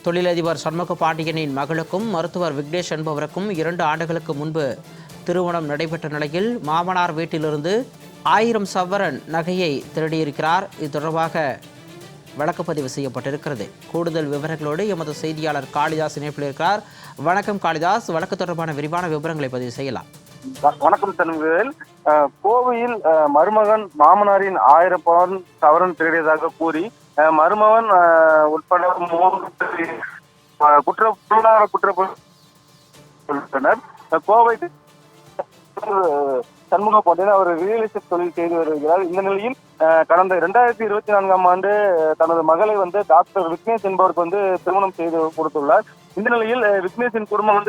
தொழிலதிபர் சண்முக பாண்டியனின் மகளுக்கும் மருத்துவர் விக்னேஷ் என்பவருக்கும் 2 ஆண்டுகளுக்கு முன்பு திருமணம் நடைபெற்ற நிலையில் மாமனார் வீட்டிலிருந்து 1000 சவரன் நகையை திருடியிருக்கிறார். இது தொடர்பாக வழக்குப்பதிவு செய்யப்பட்டிருக்கிறது. கூடுதல் விவரங்களோடு எமது செய்தியாளர் காளிதாஸ் இணைப்பில் இருக்கிறார். வணக்கம் காளிதாஸ், வழக்கு தொடர்பான விரிவான விவரங்களை பதிவு செய்யலாம். வணக்கம் சண்முகவேல். கோவையில் மருமகன் மாமனாரின் 1000 பவுன் சவரன் திருடியதாக கூறி மருமகன் உட்பட 3 பொருளாதார குற்றப்பிரிவினர் கோவை சண்முக பாண்டியன் அவர் ரியல் எஸ்டேட் தொழில் செய்து வருகிறார். இந்த நிலையில் கடந்த 2024ஆம் ஆண்டு தனது மகளை டாக்டர் விக்னேஷ் என்பவருக்கு திருமணம் செய்து கொடுத்துள்ளார். இந்த நிலையில் விக்னேஷின் குடும்பம்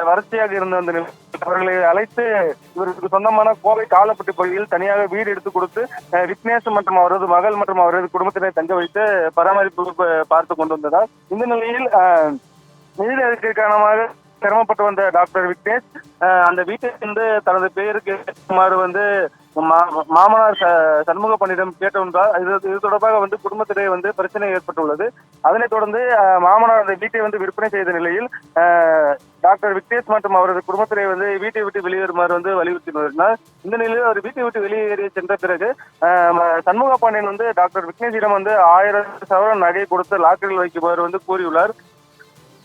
வறட்சியாக இருந்த அந்த நிலையில் அவர்களை அழைத்து இவருக்கு சொந்தமான கோவை காலப்பட்டி பகுதியில் தனியாக வீடு எடுத்து கொடுத்து விக்னேஷ் மற்றும் அவரது மகள் மற்றும் அவரது குடும்பத்தினை தங்க வைத்து பராமரிப்பு பார்த்து கொண்டு வந்ததால் இந்த நிலையில் நிதி அறிக்கை காரணமாக சிரமப்பட்டு வந்த டாக்டர் விக்னேஷ் அந்த வீட்டிலிருந்து தனது பெயருக்கு மாமனார் சண்முக பாண்டியனிடம் கேட்டவென்றால் இது தொடர்பாக குடும்பத்திலே பிரச்சனை ஏற்பட்டுள்ளது. அதனைத் தொடர்ந்து மாமனார் அந்த வீட்டை விற்பனை செய்த நிலையில் டாக்டர் விக்னேஷ் மற்றும் அவரது குடும்பத்திலே வீட்டை விட்டு வெளியேறுமாறு வலியுறுத்தி வருகிறார். இந்த நிலையில் அவர் வீட்டை விட்டு வெளியேறி சென்ற பிறகு சண்முக பாண்டியன் டாக்டர் விக்னேஷிடம் 1000 சவரன் நகை கொடுத்து லாக்கரில் வைக்குமாறு கூறியுள்ளார்.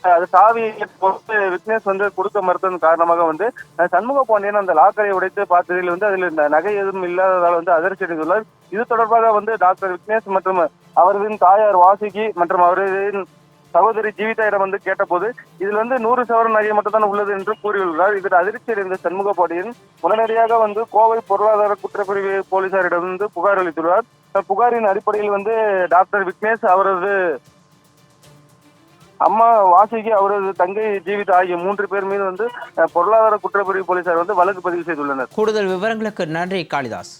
அது சாவியை பொறுத்து விக்னேஷ் கொடுக்க மறுத்ததன் காரணமாக சண்முக பாண்டியன் அந்த லாக்கரை உடைத்து பார்த்ததில் அதில் நகை எதுவும் இல்லாததால் அதிர்ச்சி அடைந்துள்ளார். இது தொடர்பாக டாக்டர் விக்னேஷ் மற்றும் அவரது தாயார் வாசுகி மற்றும் அவரது சகோதரி ஜீவிதாயிடம் கேட்டபோது இதில் 100 சவரன் நகை மட்டும்தான் உள்ளது என்று கூறியுள்ளார். இதில் அதிர்ச்சி அடைந்த சண்முக பாண்டியன் உடனடியாக கோவை பொருளாதார குற்றப்பிரிவு போலீசாரிடம் புகார் அளித்துள்ளார். புகாரின் அடிப்படையில் டாக்டர் விக்னேஷ் அவரது அம்மா வாசுகி அவரது தங்கை ஜீவிதா ஆகிய 3 பேர் மீது பொருளாதார குற்றப்பிரிவு போலீசார் வழக்கு பதிவு செய்துள்ளனர். கூடுதல் விவரங்களுக்கு நன்றி காளிதாஸ்.